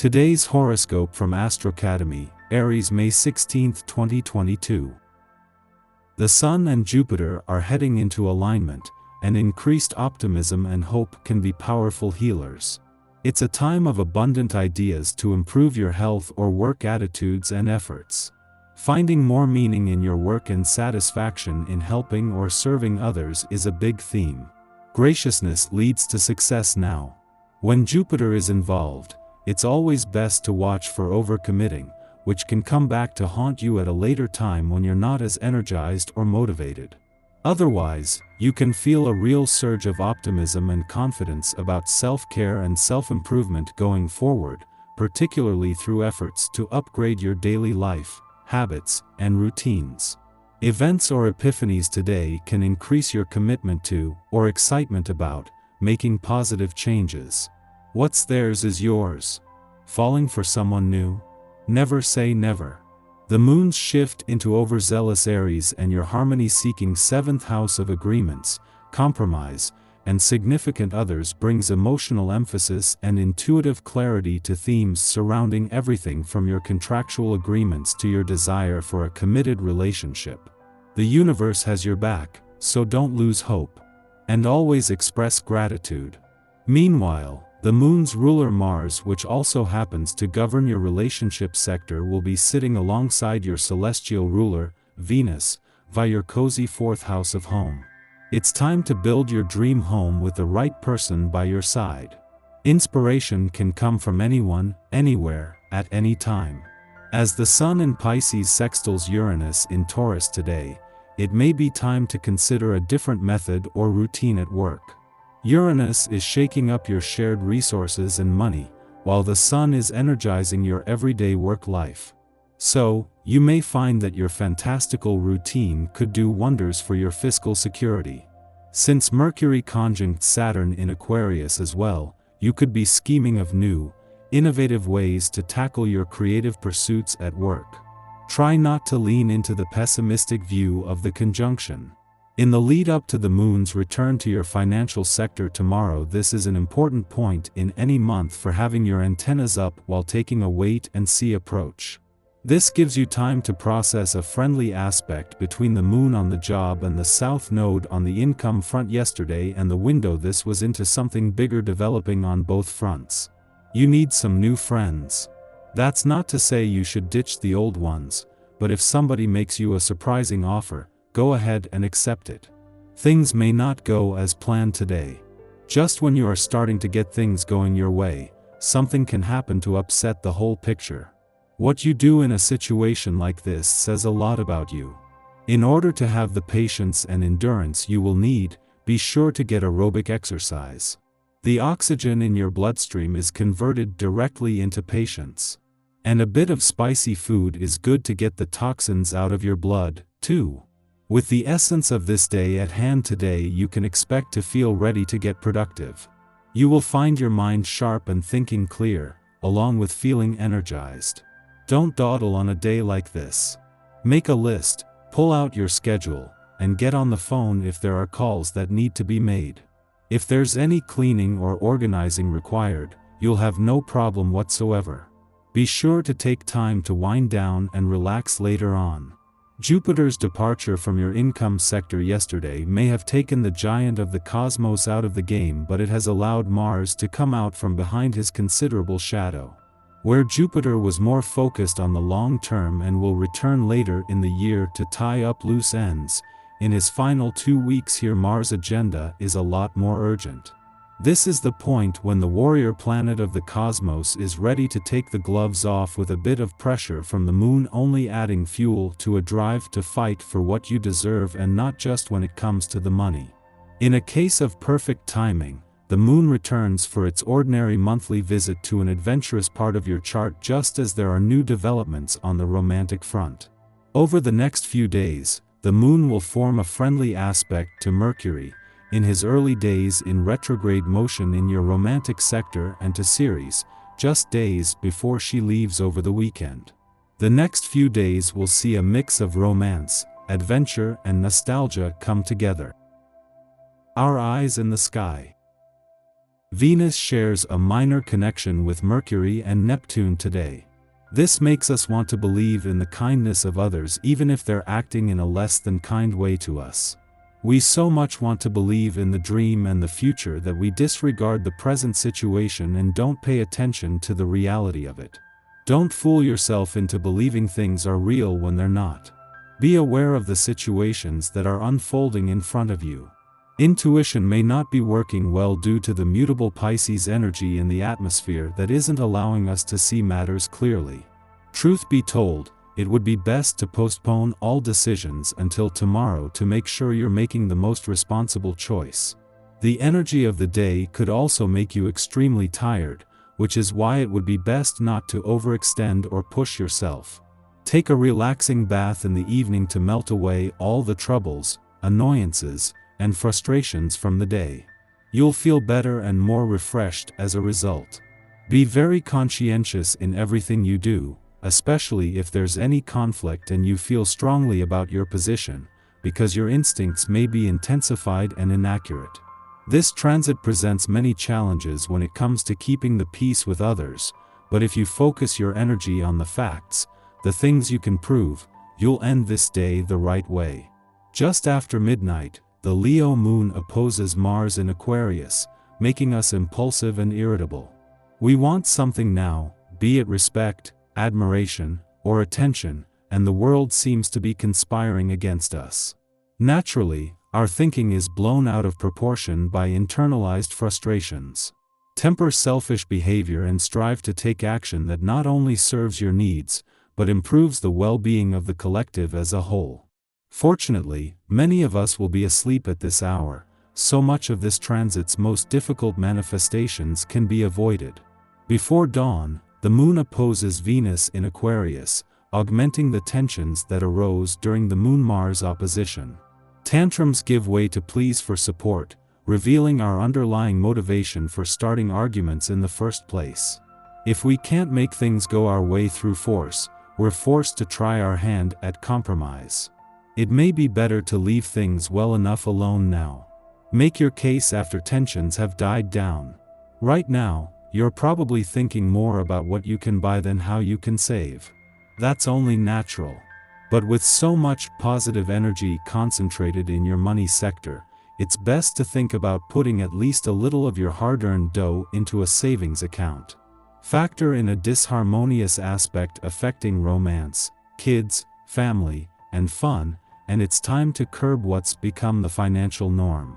Today's horoscope from Astrocademy, Aries May 16, 2022. The Sun and Jupiter are heading into alignment, and increased optimism and hope can be powerful healers. It's a time of abundant ideas to improve your health or work attitudes and efforts. Finding more meaning in your work and satisfaction in helping or serving others is a big theme. Graciousness leads to success now. When Jupiter is involved, it's always best to watch for overcommitting, which can come back to haunt you at a later time when you're not as energized or motivated. Otherwise, you can feel a real surge of optimism and confidence about self-care and self-improvement going forward, particularly through efforts to upgrade your daily life, habits, and routines. Events or epiphanies today can increase your commitment to, or excitement about, making positive changes. What's theirs is yours. Falling for someone new? Never say never. The moon's shift into overzealous Aries and your harmony-seeking 7th house of agreements, compromise, and significant others brings emotional emphasis and intuitive clarity to themes surrounding everything from your contractual agreements to your desire for a committed relationship. The universe has your back, so don't lose hope. And always express gratitude. Meanwhile, the moon's ruler Mars, which also happens to govern your relationship sector, will be sitting alongside your celestial ruler, Venus, via your cozy 4th house of home. It's time to build your dream home with the right person by your side. Inspiration can come from anyone, anywhere, at any time. As the Sun in Pisces sextiles Uranus in Taurus today, it may be time to consider a different method or routine at work. Uranus is shaking up your shared resources and money, while the Sun is energizing your everyday work life. So, you may find that your fantastical routine could do wonders for your fiscal security. Since Mercury conjunct Saturn in Aquarius as well, you could be scheming of new, innovative ways to tackle your creative pursuits at work. Try not to lean into the pessimistic view of the conjunction. In the lead up to the moon's return to your financial sector tomorrow, this is an important point in any month for having your antennas up while taking a wait-and-see approach. This gives you time to process a friendly aspect between the moon on the job and the south node on the income front yesterday and the window this was into something bigger developing on both fronts. You need some new friends. That's not to say you should ditch the old ones, but if somebody makes you a surprising offer, go ahead and accept it. Things may not go as planned today. Just when you are starting to get things going your way, something can happen to upset the whole picture. What you do in a situation like this says a lot about you. In order to have the patience and endurance you will need, be sure to get aerobic exercise. The oxygen in your bloodstream is converted directly into patience. And a bit of spicy food is good to get the toxins out of your blood, too. With the essence of this day at hand today, you can expect to feel ready to get productive. You will find your mind sharp and thinking clear, along with feeling energized. Don't dawdle on a day like this. Make a list, pull out your schedule, and get on the phone if there are calls that need to be made. If there's any cleaning or organizing required, you'll have no problem whatsoever. Be sure to take time to wind down and relax later on. Jupiter's departure from your income sector yesterday may have taken the giant of the cosmos out of the game, but it has allowed Mars to come out from behind his considerable shadow. Where Jupiter was more focused on the long term and will return later in the year to tie up loose ends, in his final 2 weeks here Mars' agenda is a lot more urgent. This is the point when the warrior planet of the cosmos is ready to take the gloves off, with a bit of pressure from the moon only adding fuel to a drive to fight for what you deserve, and not just when it comes to the money. In a case of perfect timing, the moon returns for its ordinary monthly visit to an adventurous part of your chart just as there are new developments on the romantic front. Over the next few days, the moon will form a friendly aspect to Mercury, in his early days in retrograde motion in your romantic sector, and to Ceres, just days before she leaves over the weekend. The next few days will see a mix of romance, adventure, and nostalgia come together. Our eyes in the sky. Venus shares a minor connection with Mercury and Neptune today. This makes us want to believe in the kindness of others even if they're acting in a less than kind way to us. We so much want to believe in the dream and the future that we disregard the present situation and don't pay attention to the reality of it. Don't fool yourself into believing things are real when they're not. Be aware of the situations that are unfolding in front of you. Intuition may not be working well due to the mutable Pisces energy in the atmosphere that isn't allowing us to see matters clearly. Truth be told, it would be best to postpone all decisions until tomorrow to make sure you're making the most responsible choice. The energy of the day could also make you extremely tired, which is why it would be best not to overextend or push yourself. Take a relaxing bath in the evening to melt away all the troubles, annoyances, and frustrations from the day. You'll feel better and more refreshed as a result. Be very conscientious in everything you do, especially if there's any conflict and you feel strongly about your position, because your instincts may be intensified and inaccurate. This transit presents many challenges when it comes to keeping the peace with others, but if you focus your energy on the facts, the things you can prove, you'll end this day the right way. Just after midnight, the Leo moon opposes Mars in Aquarius, making us impulsive and irritable. We want something now, be it respect, admiration, or attention, and the world seems to be conspiring against us. Naturally, our thinking is blown out of proportion by internalized frustrations. Temper selfish behavior and strive to take action that not only serves your needs, but improves the well-being of the collective as a whole. Fortunately, many of us will be asleep at this hour, so much of this transit's most difficult manifestations can be avoided. Before dawn, the moon opposes Venus in Aquarius, augmenting the tensions that arose during the Moon-Mars opposition. Tantrums give way to pleas for support, revealing our underlying motivation for starting arguments in the first place. If we can't make things go our way through force, we're forced to try our hand at compromise. It may be better to leave things well enough alone now. Make your case after tensions have died down. Right now, you're probably thinking more about what you can buy than how you can save. That's only natural. But with so much positive energy concentrated in your money sector, it's best to think about putting at least a little of your hard-earned dough into a savings account. Factor in a disharmonious aspect affecting romance, kids, family, and fun, and it's time to curb what's become the financial norm.